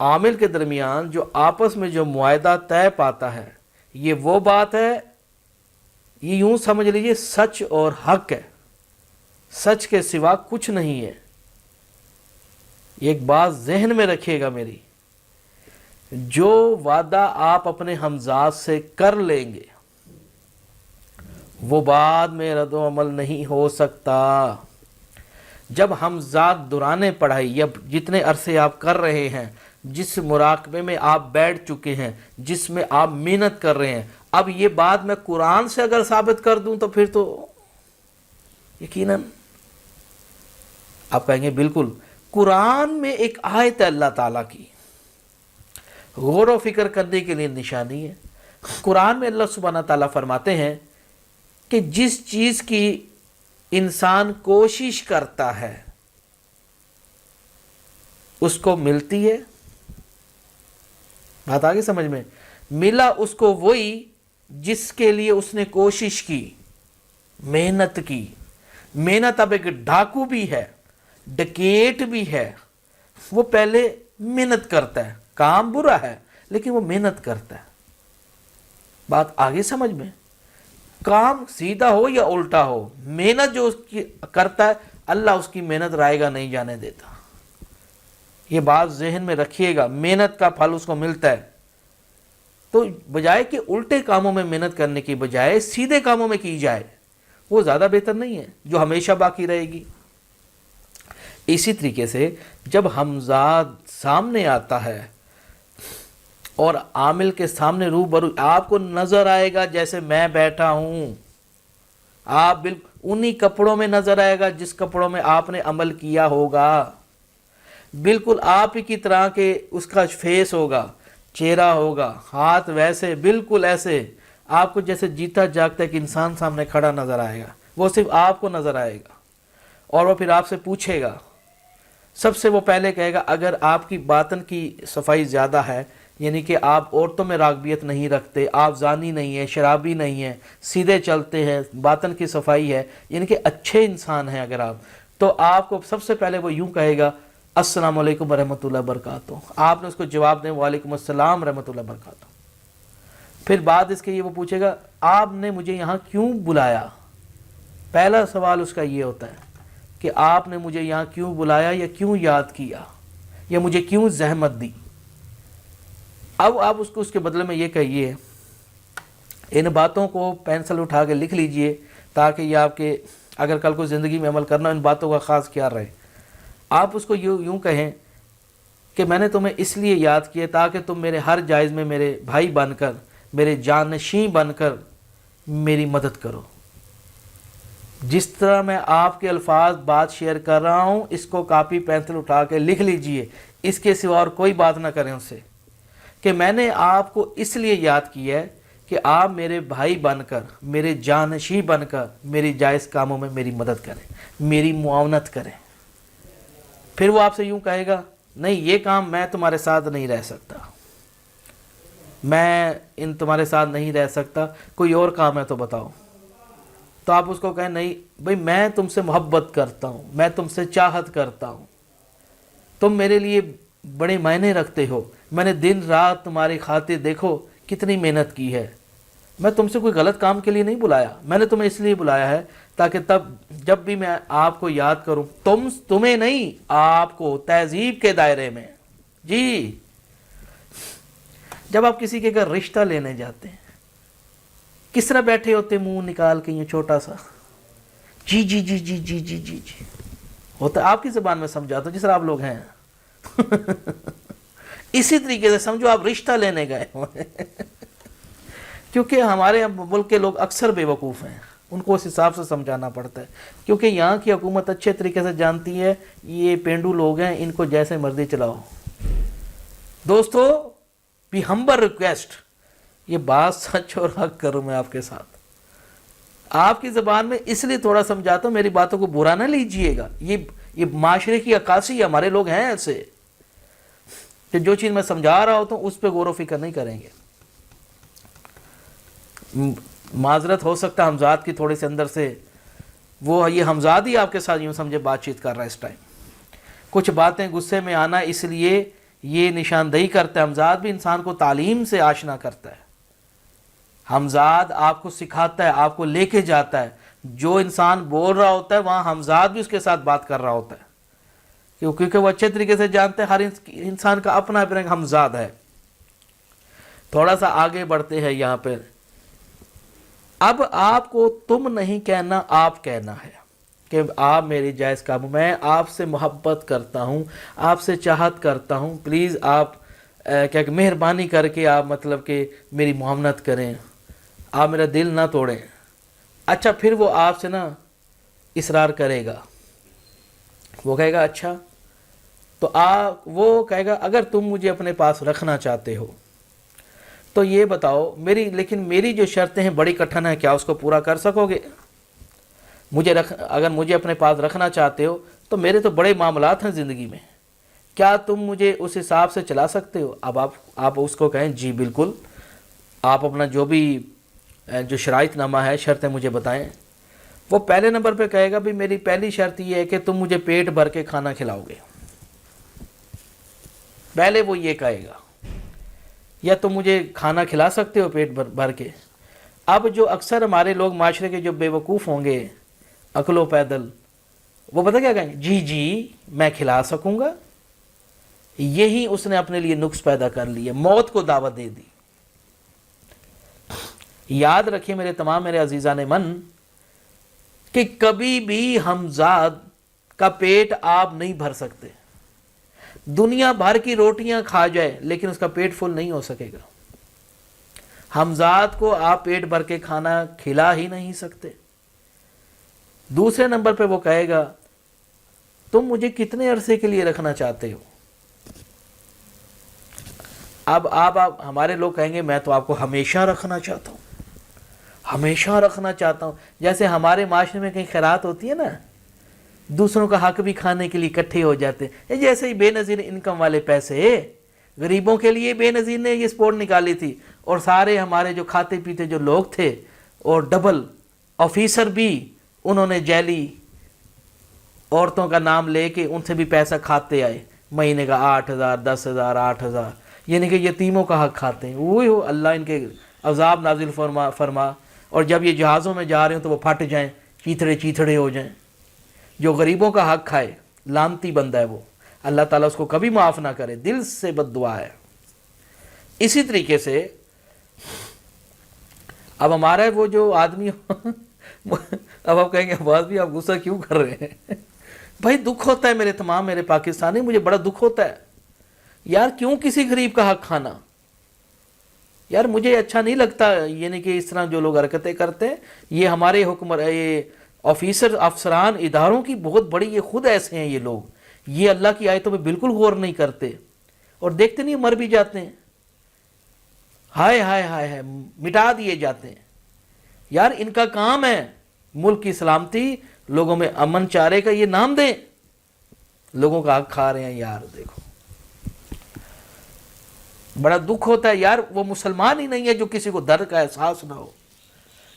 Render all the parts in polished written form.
عامل کے درمیان جو آپس میں جو معاہدہ طے پاتا ہے، یہ وہ بات ہے، یہ یوں سمجھ لیجئے سچ اور حق ہے، سچ کے سوا کچھ نہیں ہے۔ ایک بات ذہن میں رکھیے گا میری، جو وعدہ آپ اپنے ہمزاد سے کر لیں گے وہ بعد میں رد و عمل نہیں ہو سکتا۔ جب ہمزاد دوران پڑھائی یا جتنے عرصے آپ کر رہے ہیں، جس مراقبے میں آپ بیٹھ چکے ہیں، جس میں آپ محنت کر رہے ہیں، اب یہ بات میں قرآن سے اگر ثابت کر دوں تو پھر تو یقیناً آپ کہیں گے بالکل قرآن میں ایک آیت ہے اللہ تعالیٰ کی، غور و فکر کرنے کے لیے نشانی ہے۔ قرآن میں اللہ سبحانہ تعالیٰ فرماتے ہیں کہ جس چیز کی انسان کوشش کرتا ہے اس کو ملتی ہے۔ بات آگے سمجھ میں؟ ملا اس کو وہی جس کے لیے اس نے کوشش کی، محنت کی۔ محنت اب ایک ڈاکو بھی ہے، ڈکیٹ بھی ہے، وہ پہلے محنت کرتا ہے، کام برا ہے لیکن وہ محنت کرتا ہے۔ بات آگے سمجھ میں؟ کام سیدھا ہو یا الٹا ہو، محنت جو اس کی کرتا ہے اللہ اس کی محنت رائے گا نہیں جانے دیتا۔ یہ بات ذہن میں رکھیے گا، محنت کا پھل اس کو ملتا ہے۔ تو بجائے کہ الٹے کاموں میں محنت کرنے کی بجائے سیدھے کاموں میں کی جائے، وہ زیادہ بہتر نہیں ہے جو ہمیشہ باقی رہے گی۔ اسی طریقے سے جب ہمزاد سامنے آتا ہے اور عامل کے سامنے روبرو، آپ کو نظر آئے گا جیسے میں بیٹھا ہوں، آپ بالکل انہی کپڑوں میں نظر آئے گا جس کپڑوں میں آپ نے عمل کیا ہوگا، بالکل آپ ہی کی طرح کے اس کا فیس ہوگا، چہرہ ہوگا، ہاتھ ویسے بالکل ایسے، آپ کو جیسے جیتا جاگتا ایک انسان سامنے کھڑا نظر آئے گا، وہ صرف آپ کو نظر آئے گا، اور وہ پھر آپ سے پوچھے گا۔ سب سے وہ پہلے کہے گا اگر آپ کی باطن کی صفائی زیادہ ہے، یعنی کہ آپ عورتوں میں راغبیت نہیں رکھتے، آپ زانی نہیں ہیں، شرابی نہیں ہیں، سیدھے چلتے ہیں، باطن کی صفائی ہے، یعنی کہ اچھے انسان ہیں اگر آپ، تو آپ کو سب سے پہلے وہ یوں کہے گا السلام علیکم ورحمۃ اللہ وبرکاتہ۔ آپ نے اس کو جواب دیں وعلیکم السلام ورحمۃ اللہ وبرکاتہ۔ پھر بعد اس کے یہ وہ پوچھے گا آپ نے مجھے یہاں کیوں بلایا؟ پہلا سوال اس کا یہ ہوتا ہے کہ آپ نے مجھے یہاں کیوں بلایا، یا کیوں یاد کیا، یا مجھے کیوں زحمت دی۔ اب آپ اس کو اس کے بدلے میں یہ کہیے، ان باتوں کو پینسل اٹھا کے لکھ لیجئے تاکہ یہ آپ کے اگر کل کو زندگی میں عمل کرنا ان باتوں کا خاص خیال رہے۔ آپ اس کو یوں کہیں کہ میں نے تمہیں اس لیے یاد کیا تاکہ تم میرے ہر جائز میں میرے بھائی بن کر، میرے جانشین بن کر میری مدد کرو۔ جس طرح میں آپ کے الفاظ بات شیئر کر رہا ہوں اس کو کاپی پینسل اٹھا کے لکھ لیجئے، اس کے سوا اور کوئی بات نہ کریں اس سے، کہ میں نے آپ کو اس لیے یاد کیا ہے کہ آپ میرے بھائی بن کر، میرے جانشین بن کر میری جائز کاموں میں میری مدد کریں، میری معاونت کریں۔ پھر وہ آپ سے یوں کہے گا نہیں یہ کام میں تمہارے ساتھ نہیں رہ سکتا، میں تمہارے ساتھ نہیں رہ سکتا، کوئی اور کام ہے تو بتاؤ۔ تو آپ اس کو کہیں نہیں بھئی میں تم سے محبت کرتا ہوں، میں تم سے چاہت کرتا ہوں، تم میرے لیے بڑے معنی رکھتے ہو، میں نے دن رات تمہاری خاطر دیکھو کتنی محنت کی ہے، میں تم سے کوئی غلط کام کے لیے نہیں بلایا، میں نے تمہیں اس لیے بلایا ہے تاکہ تب جب بھی میں آپ کو یاد کروں، تمہیں نہیں، آپ کو تہذیب کے دائرے میں۔ جی جب آپ کسی کے گھر رشتہ لینے جاتے ہیں کس طرح بیٹھے ہوتے، منہ نکال کے یہ چھوٹا سا جی جی جی جی جی جی جی جی ہوتا ہے، آپ کی زبان میں سمجھاتا ہوں جس طرح آپ لوگ ہیں اسی طریقے سے سمجھو آپ رشتہ لینے گئے کیونکہ ہمارے ملک کے لوگ اکثر بے وقوف ہیں، ان کو اس حساب سے سمجھانا پڑتا ہے، کیونکہ یہاں کی حکومت اچھے طریقے سے جانتی ہے یہ پینڈو لوگ ہیں، ان کو جیسے مرضی چلاؤ۔ دوستو بھی ہمبل ریکویسٹ، یہ بات سچ اور حق کروں میں آپ کے ساتھ، آپ کی زبان میں اس لیے تھوڑا سمجھاتا ہوں، میری باتوں کو برا نہ لیجئے گا، یہ معاشرے کی عکاسی ہے، ہمارے لوگ ہیں ایسے کہ جو چیز میں سمجھا رہا ہوتا ہوں اس پہ غور و فکر نہیں کریں گے۔ معذرت ہو سکتا ہے حمزاد کی تھوڑے سے اندر سے، وہ یہ حمزاد ہی آپ کے ساتھ یوں سمجھے بات چیت کر رہا ہے اس ٹائم، کچھ باتیں غصے میں آنا اس لیے یہ نشاندہی کرتا ہے، ہمزاد بھی انسان کو تعلیم سے آشنا کرتا ہے، ہمزاد آپ کو سکھاتا ہے، آپ کو لے کے جاتا ہے، جو انسان بول رہا ہوتا ہے وہاں ہمزاد بھی اس کے ساتھ بات کر رہا ہوتا ہے، کیونکہ وہ اچھے طریقے سے جانتے ہیں ہر انسان کا اپنا اپنا ہمزاد ہے۔ تھوڑا سا آگے بڑھتے ہیں یہاں پہ، اب آپ کو تم نہیں کہنا، آپ کہنا ہے کہ آپ میری جائز قابو، میں آپ سے محبت کرتا ہوں، آپ سے چاہت کرتا ہوں، پلیز آپ کیا کہ مہربانی کر کے آپ مطلب کہ میری معاملت کریں، آپ میرا دل نہ توڑیں۔ اچھا پھر وہ آپ سے نا اصرار کرے گا، وہ کہے گا اچھا، تو وہ کہے گا اگر تم مجھے اپنے پاس رکھنا چاہتے ہو تو یہ بتاؤ لیکن میری جو شرطیں ہیں بڑی کٹھن ہیں، کیا اس کو پورا کر سکو گے؟ اگر مجھے اپنے پاس رکھنا چاہتے ہو تو میرے تو بڑے معاملات ہیں زندگی میں، کیا تم مجھے اس حساب سے چلا سکتے ہو؟ اب آپ اس کو کہیں جی بالکل، آپ اپنا جو بھی جو شرائط نامہ ہے شرطیں مجھے بتائیں۔ وہ پہلے نمبر پہ کہے گا بھی میری پہلی شرط یہ ہے کہ تم مجھے پیٹ بھر کے کھانا کھلاؤ گے، پہلے وہ یہ کہے گا، یا تم مجھے کھانا کھلا سکتے ہو پیٹ بھر کے۔ اب جو اکثر ہمارے لوگ معاشرے کے جو بے وقوف ہوں گے عقل و پیدل، وہ پتہ کیا کہیں، جی جی میں کھلا سکوں گا۔ یہی اس نے اپنے لیے نقص پیدا کر لیے، موت کو دعوت دے دی۔ یاد رکھیے میرے عزیزان من کہ کبھی بھی ہمزاد کا پیٹ آپ نہیں بھر سکتے، دنیا بھر کی روٹیاں کھا جائے لیکن اس کا پیٹ فل نہیں ہو سکے گا۔ ہمزاد کو آپ پیٹ بھر کے کھانا کھلا ہی نہیں سکتے۔ دوسرے نمبر پہ وہ کہے گا تم مجھے کتنے عرصے کے لیے رکھنا چاہتے ہو؟ اب آپ ہمارے لوگ کہیں گے میں تو آپ کو ہمیشہ رکھنا چاہتا ہوں، ہمیشہ رکھنا چاہتا ہوں۔ جیسے ہمارے معاشرے میں کہیں خیرات ہوتی ہے نا، دوسروں کا حق بھی کھانے کے لیے اکٹھے ہو جاتے ہیں، جیسے ہی بے نظیر انکم والے پیسے غریبوں کے لیے بے نظیر نے یہ سپورٹ نکالی تھی، اور سارے ہمارے جو کھاتے پیتے جو لوگ تھے اور ڈبل آفیسر بھی انہوں نے جیلی عورتوں کا نام لے کے ان سے بھی پیسہ کھاتے آئے، مہینے کا 8,000 10,000 8,000، یعنی کہ یتیموں کا حق کھاتے ہیں۔ وہی ہو اللہ ان کے عذاب نازل فرما، اور جب یہ جہازوں میں جا رہے ہوں تو وہ پھٹ جائیں، چیتھڑے ہو جائیں۔ جو غریبوں کا حق کھائے لعنتی بندہ ہے وہ، اللہ تعالیٰ اس کو کبھی معاف نہ کرے، دل سے بد دعا ہے۔ اسی طریقے سے اب ہمارا وہ جو آدمی اب آپ کہیں گے آواز بھی آپ غصہ کیوں کر رہے ہیں؟ بھائی دکھ ہوتا ہے میرے پاکستانی، مجھے بڑا دکھ ہوتا ہے یار، کیوں کسی غریب کا حق کھانا؟ یار مجھے اچھا نہیں لگتا، یعنی کہ اس طرح جو لوگ حرکتیں کرتے ہیں، یہ ہمارے یہ افسران اداروں کی بہت بڑی، یہ خود ایسے ہیں یہ لوگ، یہ اللہ کی آیتوں پہ بالکل غور نہیں کرتے، اور دیکھتے نہیں مر بھی جاتے ہیں، ہائے ہائے ہائے ہائے مٹا دیے جاتے ہیں۔ یار ان کا کام ہے ملک کی سلامتی، لوگوں میں امن چارے کا یہ نام دیں، لوگوں کا حق کھا رہے ہیں۔ یار دیکھو بڑا دکھ ہوتا ہے یار، وہ مسلمان ہی نہیں ہے جو کسی کو درد کا احساس نہ ہو،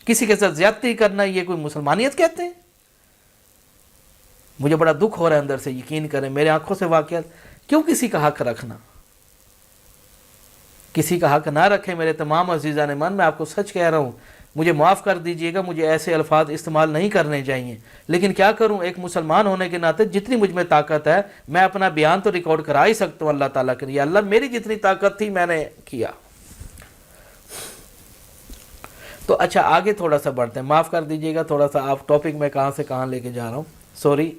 کسی کے ساتھ زیادتی کرنا یہ کوئی مسلمانیت کہتے ہیں؟ مجھے بڑا دکھ ہو رہا ہے اندر سے، یقین کریں میرے آنکھوں سے واقعات۔ کیوں کسی کا حق رکھنا؟ کسی کا حق نہ رکھے میرے تمام عزیزان من، میں آپ کو سچ کہہ رہا ہوں، مجھے معاف کر دیجئے گا، مجھے ایسے الفاظ استعمال نہیں کرنے چاہیے، لیکن کیا کروں، ایک مسلمان ہونے کے ناطے جتنی مجھ میں طاقت ہے میں اپنا بیان تو ریکارڈ کرا ہی سکتا ہوں اللہ تعالیٰ کے لیے۔ اللہ میری جتنی طاقت تھی میں نے کیا۔ تو اچھا آگے تھوڑا سا بڑھتے ہیں، معاف کر دیجئے گا تھوڑا سا آپ ٹاپک میں کہاں سے کہاں لے کے جا رہا ہوں، سوری۔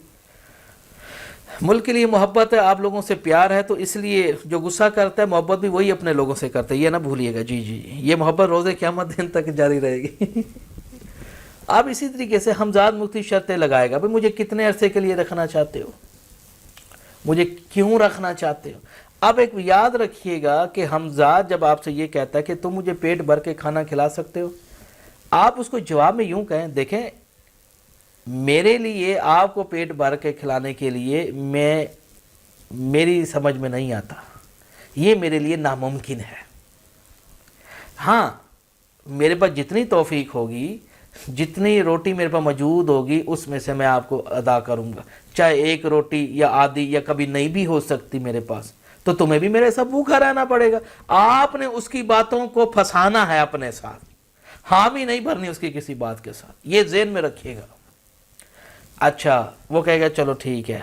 ملک کے لیے محبت ہے، آپ لوگوں سے پیار ہے، تو اس لیے جو غصہ کرتا ہے محبت بھی وہی اپنے لوگوں سے کرتا ہے، یہ نہ بھولیے گا۔ جی جی یہ محبت روز قیامت دن تک جاری رہے گی۔ آپ اسی طریقے سے ہمزاد مختلف شرطیں لگائے گا، بھئی مجھے کتنے عرصے کے لیے رکھنا چاہتے ہو، مجھے کیوں رکھنا چاہتے ہو۔ اب ایک یاد رکھیے گا کہ ہمزاد جب آپ سے یہ کہتا ہے کہ تم مجھے پیٹ بھر کے کھانا کھلا سکتے ہو، آپ اس کو جواب میں یوں کہیں، دیکھیں میرے لیے آپ کو پیٹ بھر کے کھلانے کے لیے میری سمجھ میں نہیں آتا، یہ میرے لیے ناممکن ہے۔ ہاں میرے پاس جتنی توفیق ہوگی، جتنی روٹی میرے پاس موجود ہوگی، اس میں سے میں آپ کو ادا کروں گا، چاہے ایک روٹی یا آدھی یا کبھی نہیں بھی ہو سکتی میرے پاس، تو تمہیں بھی میرے ساتھ بھوکا رہنا پڑے گا. آپ نے اس کی باتوں کو پھنسانا ہے اپنے ساتھ, حامی نہیں بھرنی اس کی کسی بات کے ساتھ, یہ ذہن میں رکھیے گا. اچھا وہ کہے گا چلو ٹھیک ہے,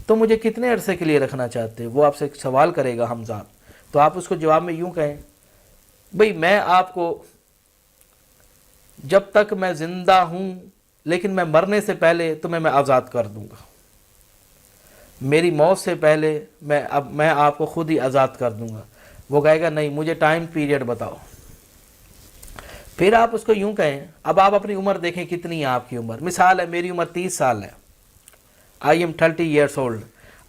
تو مجھے کتنے عرصے کے لیے رکھنا چاہتے, وہ آپ سے ایک سوال کرے گا حمزہ. تو آپ اس کو جواب میں یوں کہیں, بھئی میں آپ کو جب تک میں زندہ ہوں, لیکن میں مرنے سے پہلے تمہیں میں آزاد کر دوں گا, میری موت سے پہلے میں آپ کو خود ہی آزاد کر دوں گا. وہ کہے گا نہیں, مجھے ٹائم پیریڈ بتاؤ. پھر آپ اس کو یوں کہیں, اب آپ اپنی عمر دیکھیں کتنی ہے آپ کی عمر. مثال ہے میری عمر 30 سال ہے, آئی ایم 30 ایئرس اولڈ.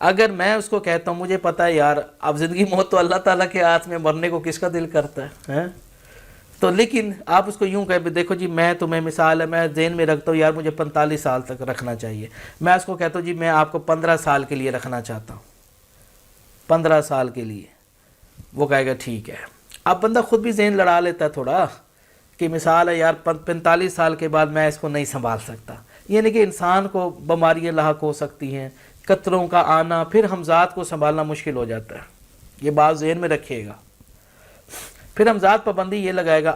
اگر میں اس کو کہتا ہوں مجھے پتہ ہے یار اب زندگی موت تو اللہ تعالیٰ کے ہاتھ میں, مرنے کو کس کا دل کرتا ہے, تو لیکن آپ اس کو یوں کہیں دیکھو جی میں تمہیں مثال ہے میں ذہن میں رکھتا ہوں یار مجھے 45 سال تک رکھنا چاہیے. میں اس کو کہتا ہوں جی میں آپ کو 15 سال کے لیے رکھنا چاہتا ہوں, 15 سال کے لیے. وہ کہے گا ٹھیک ہے. اب بندہ خود بھی ذہن لڑا لیتا ہے تھوڑا کہ مثال ہے یار 45 سال کے بعد میں اس کو نہیں سنبھال سکتا. یعنی کہ انسان کو بیماریاں لاحق ہو سکتی ہیں, قطروں کا آنا, پھر ہمزاد کو سنبھالنا مشکل ہو جاتا ہے. یہ بات ذہن میں رکھیے گا. پھر ہمزاد پابندی یہ لگائے گا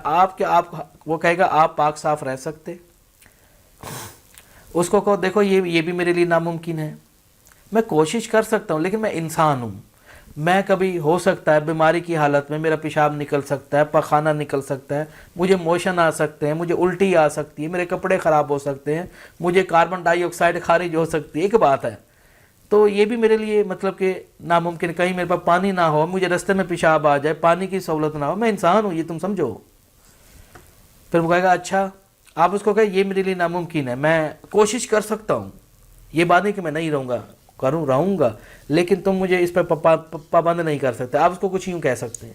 وہ کہے گا آپ پاک صاف رہ سکتے. اس کو کہو دیکھو یہ بھی میرے لیے ناممکن ہے, میں کوشش کر سکتا ہوں لیکن میں انسان ہوں, میں کبھی ہو سکتا ہے بیماری کی حالت میں میرا پیشاب نکل سکتا ہے, پخانہ نکل سکتا ہے, مجھے موشن آ سکتے ہیں, مجھے الٹی آ سکتی ہے, میرے کپڑے خراب ہو سکتے ہیں, مجھے کاربن ڈائی آکسائڈ خارج ہو سکتی ہے, ایک بات ہے. تو یہ بھی میرے لیے مطلب کہ ناممکن, کہیں میرے پاس پانی نہ ہو, مجھے رستے میں پیشاب آ جائے, پانی کی سہولت نہ ہو, میں انسان ہوں, یہ تم سمجھو. پھر وہ کہے گا اچھا, آپ اس کو کہیں یہ میرے لیے ناممکن ہے, میں کوشش کر سکتا ہوں, یہ بات نہیں کہ میں نہیں رہوں گا لیکن تم مجھے اس پر پابند نہیں کر سکتے. آپ اس کو کچھ یوں کہہ سکتے ہیں.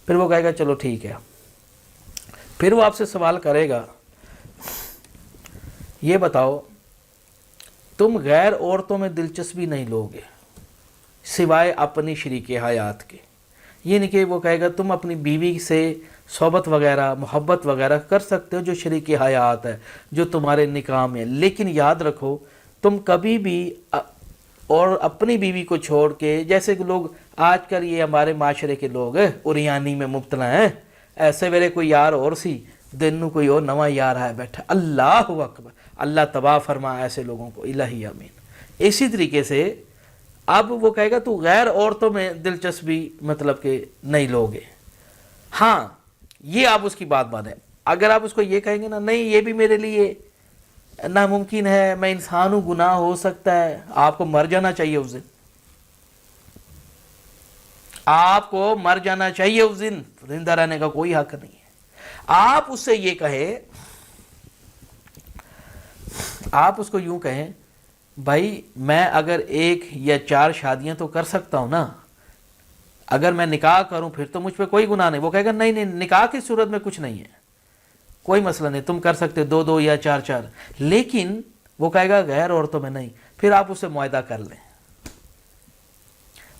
پھر وہ کہے گا چلو ٹھیک ہے. پھر وہ آپ سے سوال کرے گا یہ بتاؤ تم غیر عورتوں میں دلچسپی نہیں لوگے سوائے اپنی شریک حیات کے. یہ نہیں کہ وہ کہے گا تم اپنی بیوی سے صحبت وغیرہ محبت وغیرہ کر سکتے ہو جو شریک حیات ہے, جو تمہارے نکاح میں, لیکن یاد رکھو تم کبھی بھی اور اپنی بیوی کو چھوڑ کے, جیسے کہ لوگ آج کل یہ ہمارے معاشرے کے لوگ اریانی میں مبتلا ہیں, ایسے میرے کوئی یار اور سی دن کوئی اور نواں یار ہے بیٹھا, اللہ اکبر, اللہ تباہ فرما ایسے لوگوں کو, الہی آمین. اسی طریقے سے اب وہ کہے گا تو غیر عورتوں میں دلچسپی مطلب کہ نہیں لوگے. ہاں یہ آپ اس کی بات مانیں. اگر آپ اس کو یہ کہیں گے نا نہیں یہ بھی میرے لیے ناممکن ہے, میں انسان ہوں, گناہ ہو سکتا ہے, آپ کو مر جانا چاہیے اس دن, آپ کو مر جانا چاہیے اس دن, زندہ رہنے کا کوئی حق نہیں ہے. آپ اس سے یہ کہیں, آپ اس کو یوں کہیں بھائی میں اگر 1 یا 4 شادیاں تو کر سکتا ہوں نا, اگر میں نکاح کروں پھر تو مجھ پہ کوئی گناہ نہیں. وہ کہے گا نہیں نکاح کی صورت میں کچھ نہیں ہے, کوئی مسئلہ نہیں, تم کر سکتے 2 یا 4, لیکن وہ کہے گا غیر عورتوں میں نہیں. پھر آپ اس سے معاہدہ کر لیں.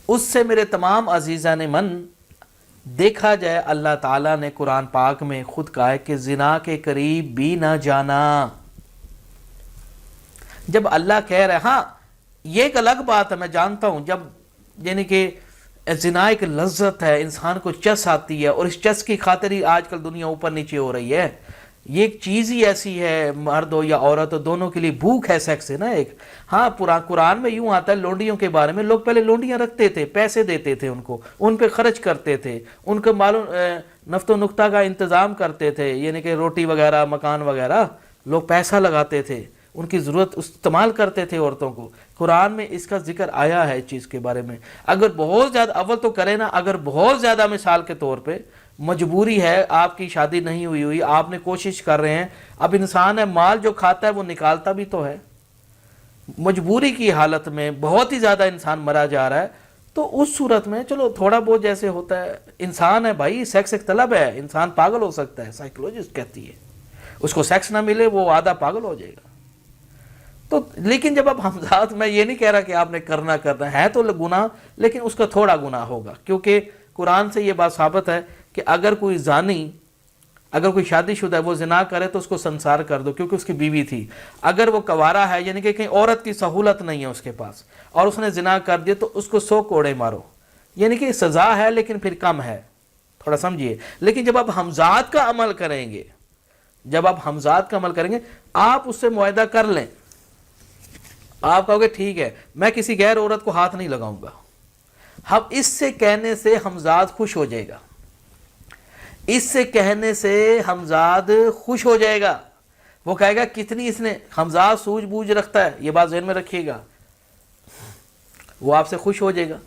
اس سے میرے تمام عزیزان من دیکھا جائے اللہ تعالیٰ نے قرآن پاک میں خود کہا ہے کہ زنا کے قریب بھی نہ جانا. جب اللہ کہہ رہے, ہاں یہ ایک الگ بات ہے میں جانتا ہوں, جب یعنی کہ زنا ایک لذت ہے, انسان کو چس آتی ہے, اور اس چس کی خاطر ہی آج کل دنیا اوپر نیچے ہو رہی ہے. یہ ایک چیز ہی ایسی ہے, مرد ہو یا عورت ہو دونوں کے لیے بھوک ہے سیکس ہے نا ایک. ہاں قرآن میں یوں آتا ہے لونڈیوں کے بارے میں, لوگ پہلے لونڈیاں رکھتے تھے, پیسے دیتے تھے ان کو, ان پہ خرچ کرتے تھے, ان کو معلوم نفت و نقطہ کا انتظام کرتے تھے, یعنی کہ روٹی وغیرہ مکان وغیرہ لوگ پیسہ لگاتے تھے, ان کی ضرورت استعمال کرتے تھے عورتوں کو. قرآن میں اس کا ذکر آیا ہے اس چیز کے بارے میں. اگر بہت زیادہ اول تو کرے نا, اگر بہت زیادہ مثال کے طور پہ مجبوری ہے, آپ کی شادی نہیں ہوئی, آپ نے کوشش کر رہے ہیں, اب انسان ہے مال جو کھاتا ہے وہ نکالتا بھی تو ہے, مجبوری کی حالت میں بہت ہی زیادہ انسان مرا جا رہا ہے, تو اس صورت میں چلو تھوڑا بہت جیسے ہوتا ہے, انسان ہے بھائی, سیکس ایک طلب ہے, انسان پاگل ہو سکتا ہے, سائیکولوجسٹ کہتی ہے, اس کو سیکس نہ ملے وہ آدھا پاگل ہو جائے گا. تو لیکن جب اب حمزات, میں یہ نہیں کہہ رہا کہ آپ نے کرنا ہے تو گناہ, لیکن اس کا تھوڑا گناہ ہوگا, کیونکہ قرآن سے یہ بات ثابت ہے کہ اگر کوئی زانی, اگر کوئی شادی شدہ ہے وہ زنا کرے تو اس کو سنسار کر دو, کیونکہ اس کی بیوی تھی. اگر وہ کوارا ہے, یعنی کہ کہیں عورت کی سہولت نہیں ہے اس کے پاس, اور اس نے زنا کر دیا تو اس کو 100 کوڑے مارو, یعنی کہ سزا ہے لیکن پھر کم ہے، تھوڑا سمجھیے. لیکن جب آپ ہمزاد کا عمل کریں گے، جب آپ ہمزاد کا عمل کریں گے، آپ اس سے معاہدہ کر لیں. آپ کہو گے ٹھیک ہے میں کسی غیر عورت کو ہاتھ نہیں لگاؤں گا. ہم اس سے کہنے سے ہمزاد خوش ہو جائے گا، اس سے کہنے سے ہمزاد خوش ہو جائے گا. وہ کہے گا کتنی اس نے، ہمزاد سوجھ بوجھ رکھتا ہے، یہ بات ذہن میں رکھیے گا. وہ آپ سے خوش ہو جائے گا.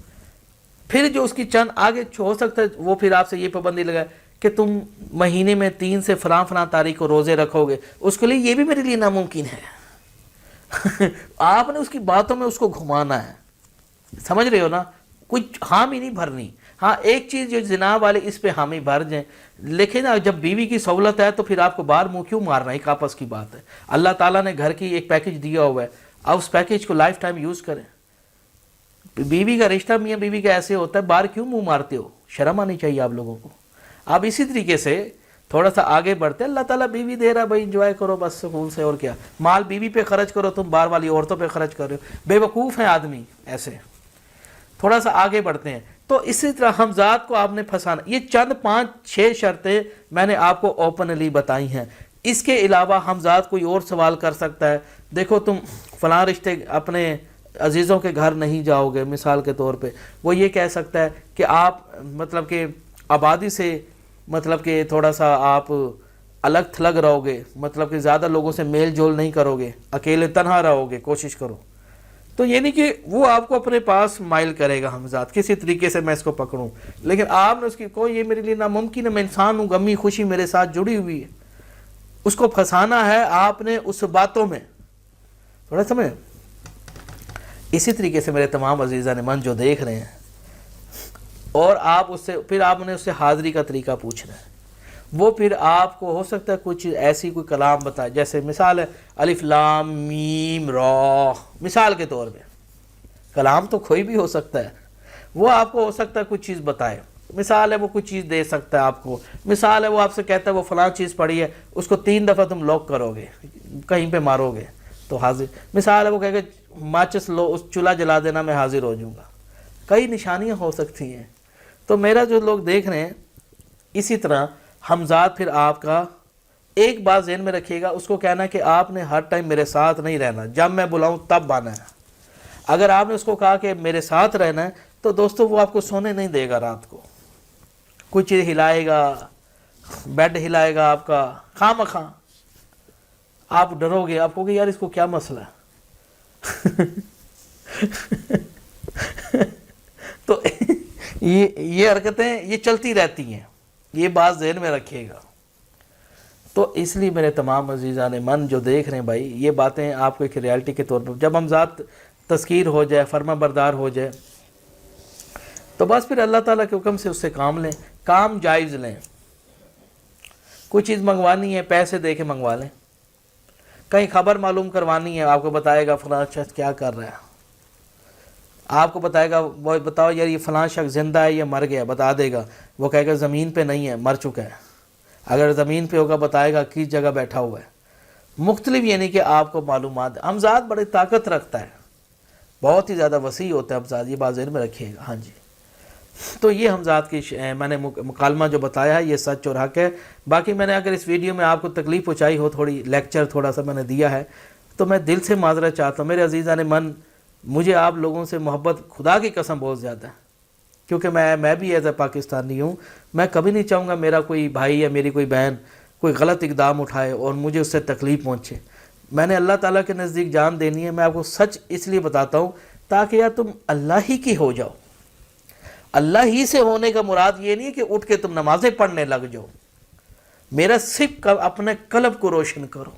پھر جو اس کی چند آگے ہو سکتا ہے وہ پھر آپ سے یہ پابندی لگائے کہ تم مہینے میں 3 سے فلاں تاریخ کو روزے رکھو گے، اس کے لیے یہ بھی میرے لیے ناممکن ہے. آپ نے اس کی باتوں میں اس کو گھمانا ہے، سمجھ رہے ہو نا. کچھ حامی نہیں بھرنی. ہاں ایک چیز جو زنا والے اس پہ حامی بھر جائیں، لیکن جب بیوی کی سہولت ہے تو پھر آپ کو باہر منہ کیوں مارنا ہے؟ ایک آپس کی بات ہے. اللہ تعالیٰ نے گھر کی ایک پیکج دیا ہوا ہے، آپ اس پیکج کو لائف ٹائم یوز کریں. بیوی کا رشتہ میاں بیوی کا ایسے ہوتا ہے، باہر کیوں منہ مارتے ہو؟ شرم آنی چاہیے آپ لوگوں کو. آپ اسی طریقے سے تھوڑا سا آگے بڑھتے، اللہ تعالیٰ بیوی دے رہا بھائی انجوائے کرو بس سکون سے. اور کیا مال بیوی پہ خرچ کرو، تم باہر والی عورتوں پہ خرچ کر رہے ہو. بے وقوف ہیں آدمی ایسے. تھوڑا سا آگے بڑھتے ہیں. تو اسی طرح ہمزاد کو آپ نے پھنسانا. یہ چند 5-6 شرطیں میں نے آپ کو اوپنلی بتائی ہیں. اس کے علاوہ ہمزاد کوئی اور سوال کر سکتا ہے، دیکھو تم فلاں رشتے اپنے عزیزوں کے گھر نہیں جاؤ گے مثال کے طور پہ. وہ یہ کہہ سکتا ہے کہ آپ مطلب کہ آبادی سے مطلب کہ تھوڑا سا آپ الگ تھلگ رہو گے، مطلب کہ زیادہ لوگوں سے میل جول نہیں کرو گے، اکیلے تنہا رہو گے، کوشش کرو. تو یہ نہیں کہ وہ آپ کو اپنے پاس مائل کرے گا ہمزاد کسی طریقے سے میں اس کو پکڑوں، لیکن آپ نے اس کی کوئی یہ میرے لیے ناممکن ہے، میں انسان ہوں، غمی خوشی میرے ساتھ جڑی ہوئی ہے. اس کو پھنسانا ہے آپ نے اس باتوں میں. تھوڑا سمجھ. اسی طریقے سے میرے تمام عزیزان من جو دیکھ رہے ہیں، اور آپ اس سے پھر آپ نے اس سے حاضری کا طریقہ پوچھنا ہے. وہ پھر آپ کو ہو سکتا ہے کچھ ایسی کوئی کلام بتائے، جیسے مثال ہے الف لام میم را، مثال کے طور پہ کلام تو کوئی بھی ہو سکتا ہے. وہ آپ کو ہو سکتا ہے کچھ چیز بتائے. مثال ہے وہ کچھ چیز دے سکتا ہے آپ کو. مثال ہے وہ آپ سے کہتا ہے وہ فلاں چیز پڑی ہے، اس کو 3 دفعہ تم لاک کرو گے، کہیں پہ مارو گے تو حاضر. مثال ہے وہ کہے گا ماچس لو، اس چولہا جلا دینا، میں حاضر ہو جاؤں گا. کئی نشانیاں ہو سکتی ہیں. تو میرا جو لوگ دیکھ رہے ہیں، اسی طرح ہمزاد پھر آپ کا ایک بات ذہن میں رکھیے گا، اس کو کہنا کہ آپ نے ہر ٹائم میرے ساتھ نہیں رہنا، جب میں بلاؤں تب آنا ہے. اگر آپ نے اس کو کہا کہ میرے ساتھ رہنا ہے تو دوستو وہ آپ کو سونے نہیں دے گا. رات کو کچھ چیز ہلائے گا، بیڈ ہلائے گا آپ کا خواہ مخواہ. آپ ڈرو گے، آپ کہو گے یار اس کو کیا مسئلہ ہے. تو یہ حرکتیں یہ چلتی رہتی ہیں، یہ بات ذہن میں رکھیے گا. تو اس لیے میرے تمام عزیزان من جو دیکھ رہے ہیں بھائی، یہ باتیں آپ کو ایک ریالٹی کے طور پر جب ہم ذات تذکیر ہو جائے، فرما بردار ہو جائے، تو بس پھر اللہ تعالیٰ کے حکم سے اس سے کام لیں. کام جائز لیں. کوئی چیز منگوانی ہے پیسے دے کے منگوا لیں. کہیں خبر معلوم کروانی ہے، آپ کو بتائے گا فلاں شخص کیا کر رہا ہے، آپ کو بتائے گا وہ بتاؤ یار یہ فلاں شخص زندہ ہے یا مر گیا، بتا دے گا. وہ کہے گا زمین پہ نہیں ہے، مر چکا ہے. اگر زمین پہ ہوگا بتائے گا کس جگہ بیٹھا ہوا ہے. مختلف یعنی کہ آپ کو معلومات. ہمزاد بڑی طاقت رکھتا ہے، بہت ہی زیادہ وسیع ہوتا ہے ہمزاد، یہ بات ذہن میں رکھیے گا. ہاں جی. تو یہ ہمزاد کی میں نے مکالمہ جو بتایا ہے یہ سچ اور حق ہے. باقی میں نے اگر اس ویڈیو میں آپ کو تکلیف پہنچائی ہو، تھوڑی لیکچر تھوڑا سا میں نے دیا ہے، تو میں دل سے معذرت چاہتا ہوں. میرے عزیزان من، مجھے آپ لوگوں سے محبت خدا کی قسم بہت زیادہ ہے، کیونکہ میں بھی ایز اے پاکستانی ہوں. میں کبھی نہیں چاہوں گا میرا کوئی بھائی یا میری کوئی بہن کوئی غلط اقدام اٹھائے اور مجھے اس سے تکلیف پہنچے. میں نے اللہ تعالیٰ کے نزدیک جان دینی ہے. میں آپ کو سچ اس لیے بتاتا ہوں تاکہ یار تم اللہ ہی کی ہو جاؤ. اللہ ہی سے ہونے کا مراد یہ نہیں کہ اٹھ کے تم نمازیں پڑھنے لگ جاؤ. میرا صرف اپنے قلب کو روشن کرو،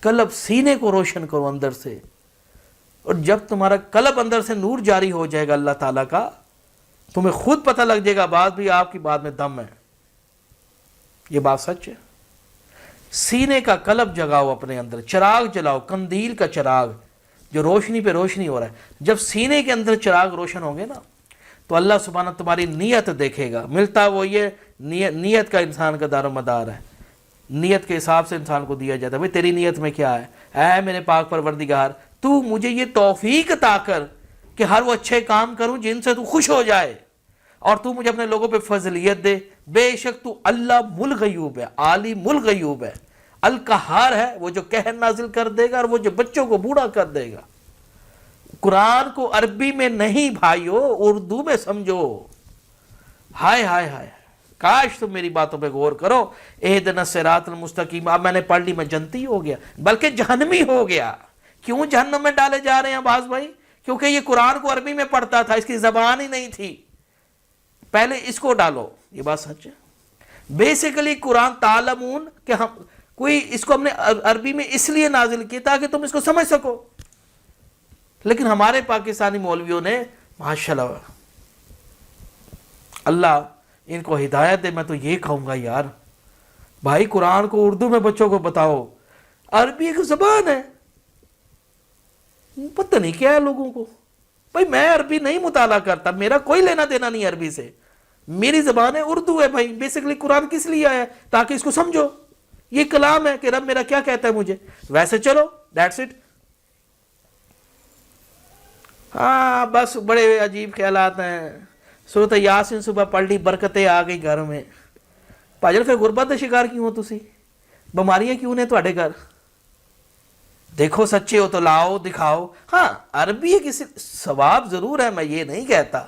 قلب سینے کو روشن کرو اندر سے. اور جب تمہارا قلب اندر سے نور جاری ہو جائے گا اللہ تعالیٰ کا، تمہیں خود پتہ لگ جائے گا بات بھی آپ کی بات میں دم ہے. یہ بات سچ ہے. سینے کا قلب جگاؤ، اپنے اندر چراغ جلاؤ، قندیل کا چراغ جو روشنی پہ روشنی ہو رہا ہے. جب سینے کے اندر چراغ روشن ہوں گے نا تو اللہ سبحانہ تمہاری نیت دیکھے گا. ملتا وہ یہ نیت کا انسان کا دار و مدار ہے. نیت کے حساب سے انسان کو دیا جاتا ہے. بھئی تیری نیت میں کیا ہے؟ اے میرے پاک پروردگار، تو مجھے یہ توفیق عطا کر کہ ہر وہ اچھے کام کروں جن سے تو خوش ہو جائے اور تو مجھے اپنے لوگوں پہ فضلیت دے. بے شک تو اللہ الغیوب ہے، عالم الغیوب ہے، القہار ہے، وہ جو قہر نازل کر دے گا اور وہ جو بچوں کو بوڑھا کر دے گا. قرآن کو عربی میں نہیں بھائیو، اردو میں سمجھو. ہائے ہائے ہائے، کاش تم میری باتوں پہ غور کرو. اہدنا الصراط المستقیم، اب میں نے پڑھ لی میں جنتی ہو گیا، بلکہ جہنمی ہو گیا. کیوں جہنم میں ڈالے جا رہے ہیں عباس بھائی؟ کیونکہ یہ قرآن کو عربی میں پڑھتا تھا، اس کی زبان ہی نہیں تھی. پہلے اس کو ڈالو، یہ بات سچ ہے. بیسیکلی قرآن تعلمون کہ اس کو ہم نے عربی میں اس لیے نازل کیا تاکہ تم اس کو سمجھ سکو. لیکن ہمارے پاکستانی مولویوں نے ماشاءاللہ، اللہ ان کو ہدایت دے. میں تو یہ کہوں گا یار بھائی قرآن کو اردو میں بچوں کو بتاؤ، عربی ایک زبان ہے. پتہ نہیں کیا ہے لوگوں کو. بھائی میں عربی نہیں مطالعہ کرتا، میرا کوئی لینا دینا نہیں عربی سے، میری زبان ہے اردو ہے. بھائی بیسیکلی قرآن کس لیے آیا ہے؟ تاکہ اس کو سمجھو. یہ کلام ہے کہ رب میرا کیا کہتا ہے مجھے. ویسے چلو دیٹس اٹ. ہاں بس بڑے عجیب خیالات ہیں. سورۃ یاسین صبح پڑھ لی، برکتیں آ گئی گھر میں. بھاجن پھر غربت کا شکار کیوں ہو تسی؟ بیماریاں کیوں نے تواڈے گھر؟ دیکھو سچے ہو تو لاؤ دکھاؤ. ہاں عربی ہے، کسی ثواب ضرور ہے، میں یہ نہیں کہتا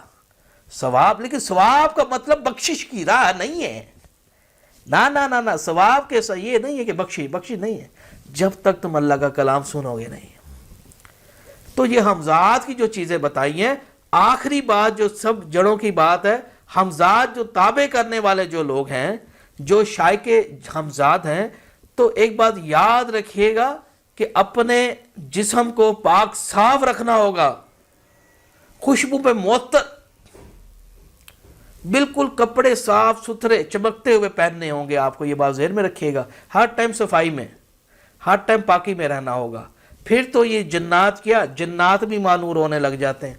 ثواب، لیکن ثواب کا مطلب بخشش کی راہ نہیں ہے. نہ ثواب کے یہ نہیں ہے کہ بخشش نہیں ہے جب تک تم اللہ کا کلام سنو گے نہیں. تو یہ حمزات کی جو چیزیں بتائی ہیں، آخری بات جو سب جڑوں کی بات ہے، حمزات جو تابع کرنے والے جو لوگ ہیں، جو شائق حمزات ہیں، تو ایک بات یاد رکھیے گا کہ اپنے جسم کو پاک صاف رکھنا ہوگا، خوشبو پہ معطر، بالکل کپڑے صاف ستھرے چمکتے ہوئے پہننے ہوں گے آپ کو. یہ بات ذہن میں رکھیے گا. ہر ٹائم صفائی میں، ہر ٹائم پاکی میں رہنا ہوگا. پھر تو یہ جنات بھی مانور ہونے لگ جاتے ہیں.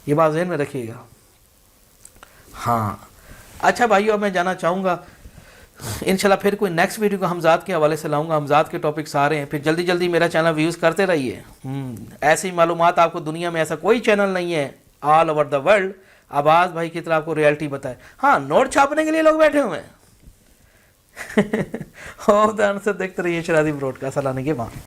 یہ بات ذہن میں رکھیے گا. ہاں اچھا بھائیو، اب میں جانا چاہوں گا انشاءاللہ پھر کوئی نیکسٹ ویڈیو کو حمزات کے حوالے سے لاؤں گا. حمزات کے ٹاپکس آ رہے ہیں، پھر جلدی جلدی میرا چینل ویوز کرتے رہیے. ایسی معلومات آپ کو دنیا میں ایسا کوئی چینل نہیں ہے آل اوور دا ورلڈ عباس بھائی کی طرح آپ کو ریئلٹی بتائے. ہاں نوٹ چھاپنے کے لیے لوگ بیٹھے ہوئے ہیں. اور دھیان سے دیکھتے رہیے شرازی براڈ کاسٹ. اللہ نے کے